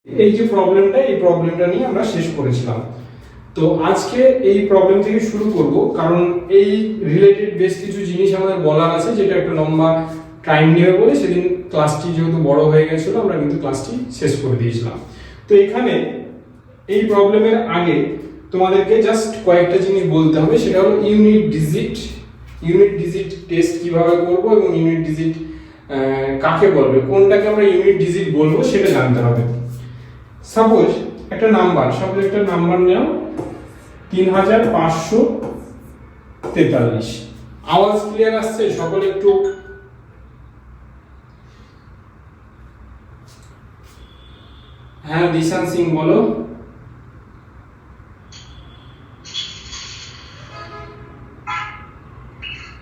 এই যে প্রবলেমটা নিয়ে আমরা শেষ করেছিলাম। তো আজকে এই প্রবলেম থেকে শুরু করব, কারণ এই রিলেটেড বেশ কিছু জিনিস আমাদের বলার আছে, যেটা একটা লম্বা টাইম নেবে বলে সেদিন ক্লাসটি যেহেতু বড় হয়ে গেছিল আমরা কিন্তু ক্লাসটি শেষ করে দিয়েছিলাম। তো এখানে এই প্রবলেমের আগে তোমাদেরকে জাস্ট কয়েকটা জিনিস বলতে হবে, সেটা হলো ইউনিট ডিজিট টেস্ট কিভাবে করব এবং ইউনিট ডিজিট কাকে বলবে, কোনটাকে আমরা ইউনিট ডিজিট বলবো সেটা জানতে হবে। সাপোজ একটা নাম্বার নাও 3543। আওয়াজ ক্লিয়ার আসছে? সকলে একটু হ্যাঁ দিশান সিং বলো।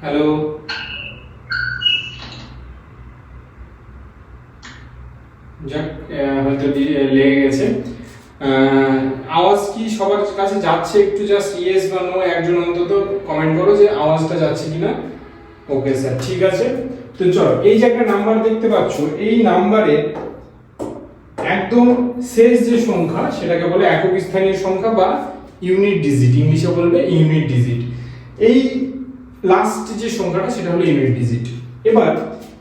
হ্যালো, যাক হয়তো লেগে গেছে। আওয়াজ কি সবার কাছে যাচ্ছে? একটু জাস্ট ইয়েস বা নো একজন অন্তত কমেন্ট করো যে আওয়াজটা যাচ্ছে কিনা। ওকে স্যার, ঠিক আছে। তো চলো, এই যে একটা নাম্বার দেখতে পাচ্ছ, এই নাম্বারে একদম শেষ যে সংখ্যা সেটাকে বলে একক স্থানীয় সংখ্যা বা ইউনিট ডিজিট, ইংলিশে বলবে ইউনিট ডিজিট। এই লাস্ট যে সংখ্যাটা সেটা হলো ইউনিট ডিজিট। এবার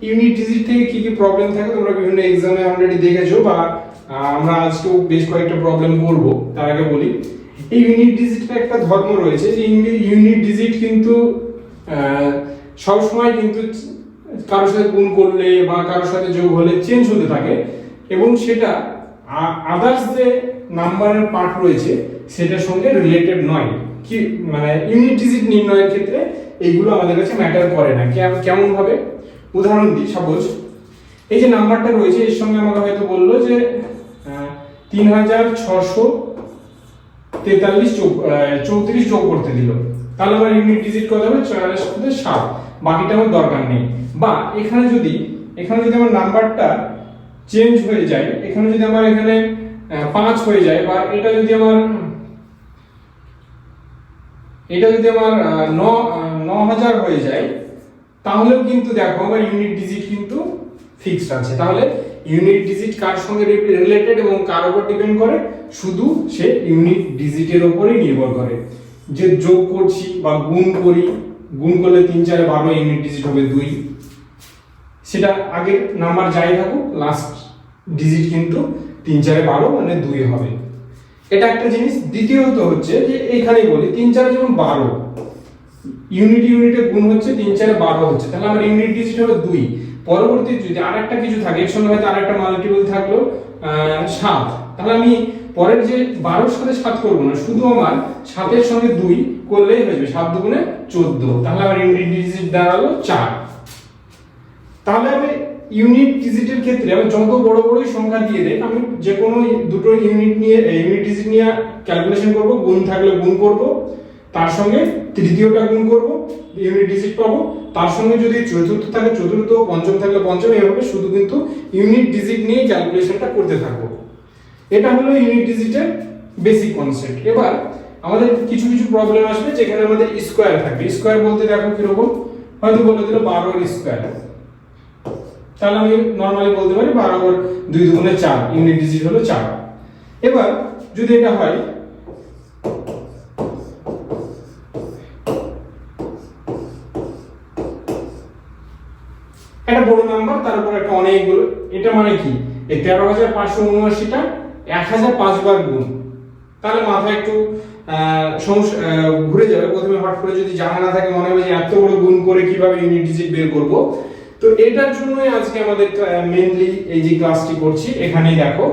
ইউনিট ডিজিট থেকে কি কি প্রবলেম থাকে তোমরা বিভিন্ন এক্সামে অলরেডি দেখেছো, বা আমরা আজকেও বেশ কয়েকটা প্রবলেম করব। তার আগে বলি, এই ইউনিট ডিজিটের একটা ধর্ম রয়েছে যে ইউনিট ডিজিট কিন্তু সব সময় কিন্তু কারোর সাথে গুণ করলে বা কারোর সাথে যোগ হলে চেঞ্জ হতে থাকে, এবং সেটা আদার্স যে নাম্বারের পার্ট রয়েছে সেটার সঙ্গে রিলেটেড নয়। কি মানে ইউনিট ডিজিট নির্ণয়ের ক্ষেত্রে এইগুলো আমাদের কাছে ম্যাটার করে না। কেমন ভাবে উদাহরণ দিই। সাপোজ এই যে নাম্বারটা রয়েছে এর সঙ্গে আমাকে হয়তো বললো যে 3634 যোগ করতে দিল, তাহলে আমার ইউনিট ডিজিট কত হবে? 4 সাথে 7, বাকিটা আমার দরকার নেই। বা এখানে যদি আমার নাম্বারটা চেঞ্জ হয়ে যায়, এখানে যদি আমার 5 হয়ে যায়, বা এটা যদি আমার 9000 হয়ে যায়, তাহলেও কিন্তু দেখো আমার ইউনিট ডিজিট কিন্তু ফিক্সড আছে। তাহলে ইউনিট ডিজিট কার সঙ্গে রিলেটেড এবং কার উপর ডিপেন্ড করে? শুধু সে ইউনিট ডিজিটের উপরই নির্ভর করে। যে যোগ করছি বা গুণ করি, গুণ করলে 3 4 12, ইউনিট ডিজিট হবে 2। সেটা আগের নাম্বার যাই থাকুক, লাস্ট ডিজিট কিন্তু 3 4 12 মানে 2 হবে। এটা একটা জিনিস। দ্বিতীয়ত হচ্ছে যে এখানেই বলি 3 4 যেমন 12, ইউনিটে গুণ হচ্ছে 3 4 12 হচ্ছে, তাহলে আমার ইউনিট ডিজিট হবে 2। পরবর্তী যদি আরেকটা কিছু থাকে, এর সঙ্গে হয়তো আরেকটা মাল্টিপল থাকলো 7, তাহলে আমি পরের যে 12 সাথে 7 করব না, শুধু আমার 7 এর সঙ্গে 2 করলেই হয়ে যাবে, 7 দুগুণে 14, তাহলে আমার ইউনিট ডিজিট দাঁড়ালো 4। তাহলে আমি ইউনিট ডিজিটের ক্ষেত্রে আমি যত বড় সংখ্যা দিয়ে দেই, আমি যে কোনো দুটো ইউনিট ডিজিট নিয়ে ক্যালকুলেশন করব। গুণ থাকলে গুণ করব, তার সঙ্গে তৃতীয়টা গুণ করব, ইউনিট ডিজিট পাবো। তার সঙ্গে যদি চতুর্থ থাকে চতুর্থ, পঞ্চম থাকলে পঞ্চম, এভাবে শুধু কিন্তু ইউনিট ডিজিট নিয়ে ক্যালকুলেশনটা করতে থাকবো। এটা হলো ইউনিট ডিজিটের বেসিক কনসেপ্ট। এবার আমাদের কিছু প্রবলেম আসবে যেখানে আমাদের স্কয়ার থাকবে। স্কয়ার বলতে দেখো কিরকম, হয়তো বলে দিল 12 এর স্কয়ার, তাহলে আমি নরমালি বলতে পারি 12 আর 2 দুগুণে 4, ইউনিট ডিজিট হলো 4। এবার যদি এটা হয় একটা বড় নাম্বার, তার উপর একটা অনেকগুলো, এটা মানে কি? এই 13579টা 1005 বার গুণ, তাহলে মাথায় একটু সমস্যা ঘুরে যাবে। প্রথমে হট করে যদি জানা না থাকে, মনে হবে যে এত বড় গুণ করে কিভাবে ইউনিট ডিজিট বের করব। তো এটার জন্যই আজকে আমাদের মেইনলি এই যে ক্লাসটি করছি। এখানেই দেখো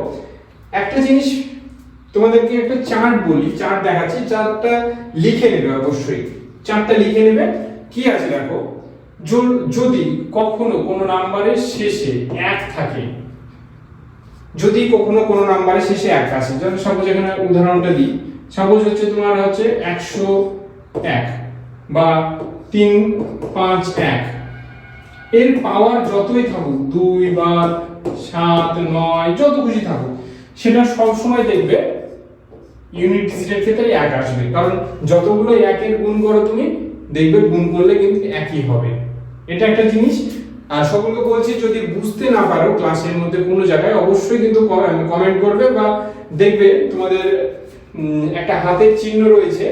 একটা জিনিস তোমাদেরকে একটা চার্ট বলি, চার্ট দেখাচ্ছি, চার্টটা লিখে নেবে অবশ্যই। চার্টটা লিখে নেবে। কি আছে দেখো, যদি কখনো কোনো নাম্বারের শেষে 1 থাকে, যদি কখনো কোনো নাম্বারের শেষে 1 আসে, যেমন সাপোজ এখানে উদাহরণটা দিই, সাপোজ হচ্ছে তোমার হচ্ছে 101 বা 351, এর পাওয়ার যতই থাকুক, 2 বা 7 9 যত খুশি থাকুক, সেটা সব সময় দেখবে ইউনিট ডিজিটের ক্ষেত্রে 1 আসবে। কারণ যতগুলো 1 এর গুণ করো তুমি, দেখবে গুণ করলে কিন্তু একই হবে। এটা একটা জিনিস আর সকলকে বলছি যদি বুঝতে না পারো ক্লাসের মধ্যে কোনো জায়গায় অবশ্যই কিন্তু কমেন্ট করবে বা দেখবে তোমাদের একটা হাতের চিহ্ন রয়েছে,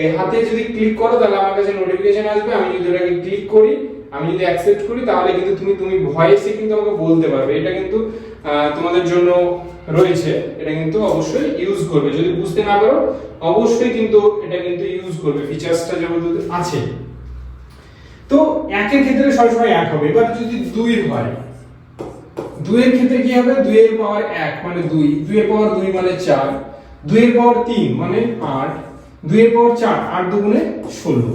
এই হাতে যদি ক্লিক করো তাহলে আমার কাছে নোটিফিকেশন আসবে, আমি যদি ওটাকে ক্লিক করি, আমি যদি অ্যাকসেপ্ট করি তাহলে কিন্তু তুমি ভয়েসে কিন্তু আমাকে বলতে পারবে। এটা কিন্তু তোমাদের জন্য রয়েছে, এটা কিন্তু অবশ্যই ইউজ করবে। যদি বুঝতে না পারো অবশ্যই কিন্তু এটা কিন্তু ইউজ করবে, ফিচারসটা যেহেতু আছে। তো একের ক্ষেত্রে সবসময় এক হবে। এবার যদি 2 হয়, 2 এর ক্ষেত্রে কি হবে? 2 এর পাওয়ার 1 মানে 2, 2 এর পাওয়ার 2 মানে 4, 2 এর পাওয়ার 3 মানে 8, 2 এর পাওয়ার 4, 8 দুগুণে 16।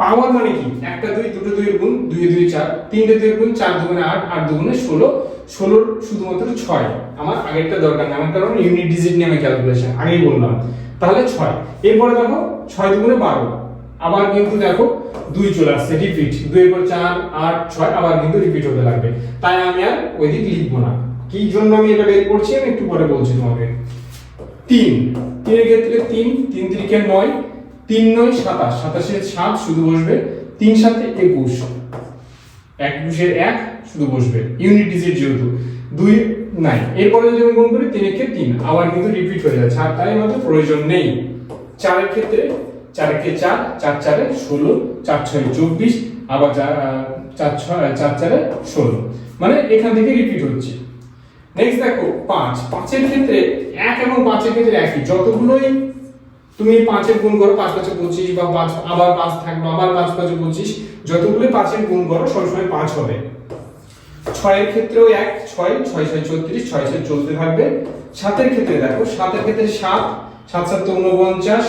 পাওয়ার মানে কি? একটা 2, দুটো 2 এর গুণ, 2 এ 2 4, 3টে 2 এর গুণ, 4 দুগুণে 8, 8 দুগুণে 16, 16 শুধুমাত্র 6। আমার আগেরটা দরকার না, আমার কারণ ইউনিট ডিজিট নিয়ে আমি ক্যালকুলেশন আগেই বললাম। তাহলে 6। এরপরে দেখো 6 দুগুণে 12, আবার কিন্তু দেখো 2 চলে আসছে, রিপিট। 2 এর পর 4, 8, 6 আবার কিন্তু রিপিট হতে লাগবে। তাই আমি আর ওই দিক লিখবো না। কি জন্য আমি এটা বের করছি আমি একটু পরে বলছি তোমাকে। 3 এর ক্ষেত্রে 3 3 3 9, 3 9 27, 27 এর 7 শুধু বসবে, 3 7 21, 21 এর 1 শুধু বসবে, ইউনিট ডিজিট যেহেতু 2 নাই। এরপরে যদি আমি গুণ করি 3 এর ক্ষেত্রে 3 আবার কিন্তু রিপিট হয়ে যাচ্ছে, আর তাই আমাদের প্রয়োজন নেই। 4 এর ক্ষেত্রে 4 এর 4, 4 4 এ 16, 4 6 24, আবার 4 4 16, মানে এখান থেকে রিপিট হচ্ছে। নেক্সট দেখো 5 এর ক্ষেত্রে 1 এবং 5 এর ক্ষেত্রে একই, যতগুলোই তুমি 5 এর গুণ করো, 5 5 25 বা 5 আবার 5 থাকলো, আবার 5 5 25, যতগুলোই 5 এর গুণ করো সবসময় 5 হবে। 6 এর ক্ষেত্রেও 1, 6 6 6 34, 6 6 চলতে থাকবে। 7 এর ক্ষেত্রে দেখো 7 এর ক্ষেত্রে 7 7 7 49,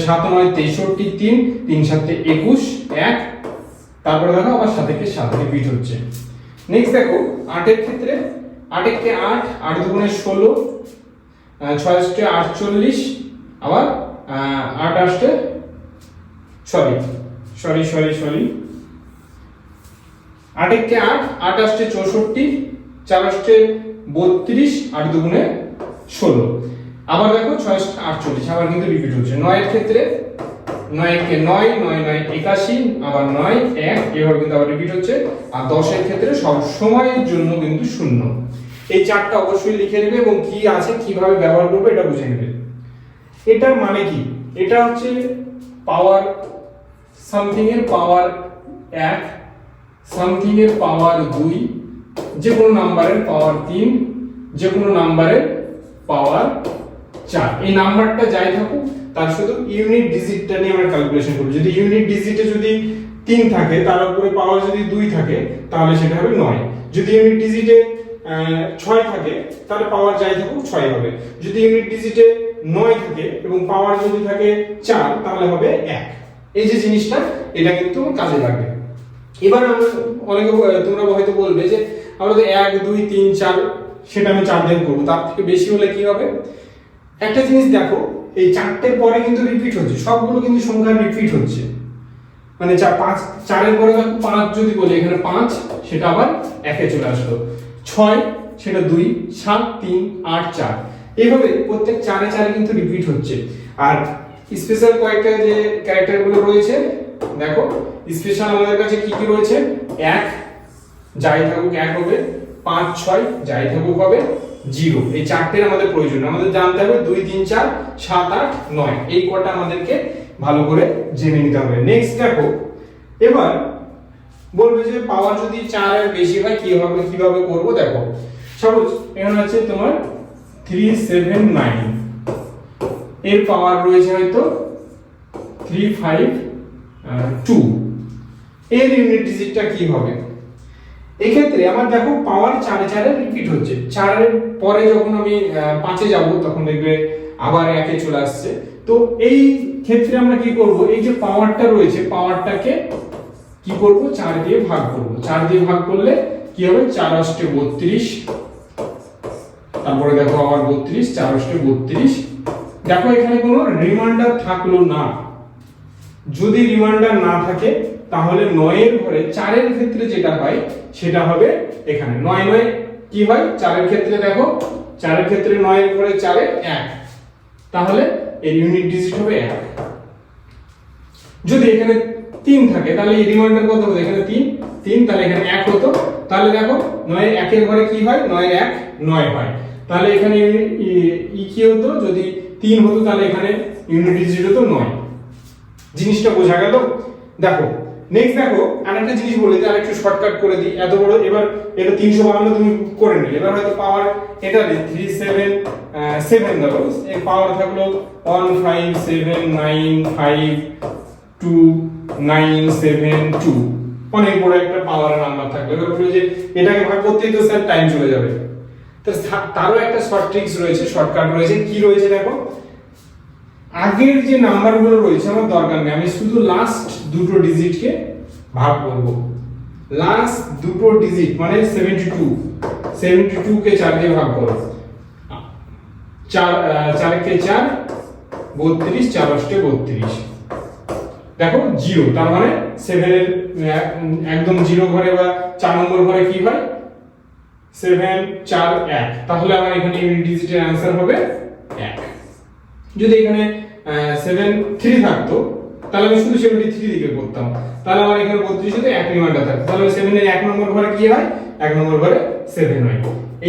7 9 63, 3 3 7 21, 1, তারপরে দেখো আবার 7 থেকে 7 রিপিট হচ্ছে। নেক্সট দেখো 8 এর ক্ষেত্রে 8 এর কে 8 8 দুগুণে 16, 6 8 48, আবার 8 8 সরি 8 এর কে 8 8 8 64, 4 8 32, 8 দুগুণে 16, আবার দেখো 6 48 আবার কিন্তু রিপিট হচ্ছে। 9 এর ক্ষেত্রে 9 এর কে 9 9 9 81, আবার 9 1 এভাবে কিন্তু আবার রিপিট হচ্ছে। আর 10 এর ক্ষেত্রে সব সময়ের জন্য কিন্তু 0। এই চারটা অবশ্যই লিখে নেবে এবং কি আছে কিভাবে ব্যবহার করবে এটা বুঝে নেবে। এটার মানে কি? এটা হচ্ছে পাওয়ার সামথিং এর পাওয়ার 1, সামথিং এর পাওয়ার 2, যে কোনো নাম্বারের পাওয়ার 3, যে কোনো নাম্বারের পাওয়ার 4। এই নাম্বারটা যাই থাকুক তার শুধু ইউনিট ডিজিটটা নিয়ে আমরা ক্যালকুলেশন করব। যদি ইউনিট ডিজিটে যদি 3 থাকে তার উপরে পাওয়ার যদি 2 থাকে তাহলে সেটা হবে 9। যদি ইউনিট ডিজিটে 6 থাকে তাহলে পাওয়ার যাই থাকুক 6 হবে। যদি ইউনিট ডিজিটে 9 থাকে এবং পাওয়ার যদি থাকে 4 তাহলে হবে 1। এই যে জিনিসটা এটা কিন্তু কাজে লাগবে। এবার আমরা অনেকে তোমরা হয়তো বলবে যে আমরা তো 1 2 3 4 সেটা আমি 4 দিয়ে করব, তার থেকে বেশি হলে কি হবে? একটা জিনিস দেখো, এই 4টের পরে কিন্তু রিপিট হচ্ছে, সবগুলো কিন্তু সংখ্যা রিপিট হচ্ছে। মানে 4 এর পরে দেখো 5 যদি বলি, এখানে 5 সেটা আবার 1 এ চলে আসলো, 6 সেটা 2, 7 3 8 4, এইভাবে প্রত্যেক 4 এ 4 এ কিন্তু রিপিট হচ্ছে। আর স্পেশাল কয়েকটা যে ক্যারেক্টারগুলো রয়েছে দেখো, স্পেশাল আমাদের কাছে কি কি রয়েছে? 1 যাই থাকুক 1 হবে, 5 6 যাই থাকুক হবে 0। এই 4টের আমাদের প্রয়োজন, আমাদের জানতে হবে 2 3 4 7 8 9, এই কটা আমাদেরকে ভালো করে জেনে নিতে হবে। নেক্সট দেখো, এবার বলবে যে পাওয়ার যদি 4 এর বেশি হয় কিভাবে করব। দেখো সহজ, এখানে আছে তোমার 379, এর পাওয়ার রয়েছে হয়তো 352, এর ইউনিট ডিজিটটা কি হবে? এই ক্ষেত্রে আমার দেখো পাওয়ার 4 এ 4 এ রিপিট হচ্ছে, 4 এর পরে যখন আমি 5 এ যাব তখন দেখবে আবার 1 এ চলে আসছে। তো এই ক্ষেত্রে আমরা কি করব? এই যে পাওয়ারটা রয়েছে, পাওয়ারটাকে কি করব? 4 দিয়ে ভাগ করব। 4 দিয়ে ভাগ করলে কি হবে? 4 8 32, তারপরে দেখো আবার 32, 4 8 32। দেখো এখানে কোনো রিমাইন্ডার থাকলো না। যদি রিমাইন্ডার না থাকে তাহলে 9 এর ঘরে 4 এর ক্ষেত্রে যেটা হয় সেটা হবে এখানে 9 9 কি হয়? 4 এর ক্ষেত্রে দেখো, 4 এর ক্ষেত্রে 9 এর ঘরে 4 এ 1, তাহলে এর ইউনিট ডিজিট হবে 1। যদি এখানে 3 থাকে তাহলে এই রিমাইন্ডার কত হবে? এখানে 3 3 তাহলে এখানে 1 হতো, তাহলে দেখো 9 এর 1 এর ঘরে কি হয়, 9 এর 1 9 হয়, তাহলে এখানে ই কি হতো, যদি 3 হতো তাহলে এখানে ইউনিট ডিজিট হতো 9। জিনিসটা বোঝা গেল? দেখো নেক্সট দেখো আরেকটা জিনিস বলে দিই, আরেকটু শর্টকাট করে দিই। এত বড় এবার এটা 352 তুমি করে নিলে, এবার হয়তো পাওয়ার এটা 377 ধরো, এর পাওয়ার থাকলো 157952972, অনেক বড় একটা পাওয়ারের নাম্বার থাকবে। এবার বললো যে এটাকে ভাগ করতেই তো স্যার টাইম চলে যাবে, তো তারও একটা শর্ট ট্রিক্স রয়েছে, শর্টকাট রয়েছে। কি রয়েছে দেখো, আগের যে নাম্বারগুলো রয়েছে আমার দরকার নেই, আমি শুধু লাস্ট দুটো ডিজিটকে ভাগ করব। লাস্ট দুটো ডিজিট মানে 72 কে 4 দিয়ে ভাগ করো, 4 কে 4 32, 4 অষ্টে 32, দেখো 0, তার মানে 7 এর একদম 0 ঘরে বা 4 নম্বর ঘরে কি হয়, 7 4 1, তাহলে আমার এখানে ইউনিট ডিজিটের आंसर হবে 1। যদি এখানে 73 থাকতো তাহলে আমি শুধু 73 দিকে করতাম, তাহলে আমার এখানে 32 হতে 1 রিমাইন্ডার থাকতো, তাহলে 7 এর 1 নম্বর ঘরে কি হয়, 1 নম্বর ঘরে 7 হয়।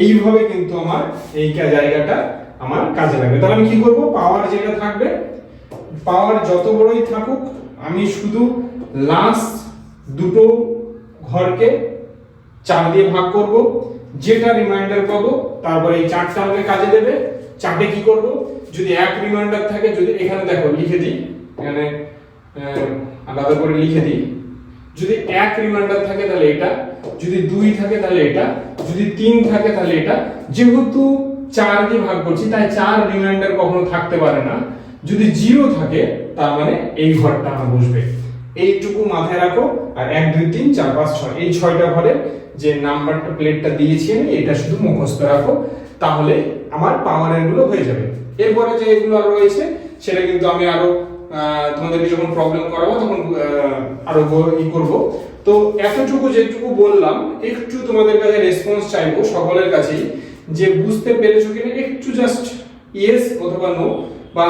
এইভাবে কিন্তু আমার এই জায়গাটা আমার কাজে লাগবে। তাহলে আমি কি করব, পাওয়ার যেটা থাকবে, পাওয়ার যত বড়ই থাকুক আমি শুধু লাস্ট দুটো ঘরকে 4 দিয়ে ভাগ করব, যেটা রিমাইন্ডার পাবো তারপরে এই 4টা আমাকে কাজে দেবে। 4টে কি করব, যদি 1 রিমাইন্ডার থাকে, যদি এখানে দেখো লিখে দিই, এখানে আলাদা করে লিখে দিই, যদি 1 রিমাইন্ডার থাকে তাহলে এটা, যদি 2 থাকে তাহলে এটা, যদি 3 থাকে তাহলে এটা। যেহেতু 4 দিয়ে ভাগ করছি তাই 4 রিমাইন্ডার কখনো থাকতে পারে না। যদি 0 থাকে তার মানে এই ঘরটা আমার বসবে। এইটুকু মাথায় রাখো। আর 1 2 3 4 5 6 এই 6টা ঘরে যে নাম্বারটা প্লেটটা দিয়েছি আমি, এটা শুধু মুখস্থ রাখো, তাহলে আমার পাওয়ারের গুলো হয়ে যাবে। এরপরে যে এগুলো আর রয়েছে সেটা কিন্তু আমি আরো তোমাদেরকে যখন প্রবলেম করাবো তখন আরো ই করব। তো এতটুকু যেটুকু বললাম, একটু তোমাদের কাছে রেসপন্স চাইবো সকলের কাছেই, যে বুঝতে পেরেছো কিনা, একটু জাস্ট ইয়েস অথবা নো বা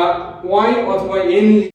ওয়াই অথবা এন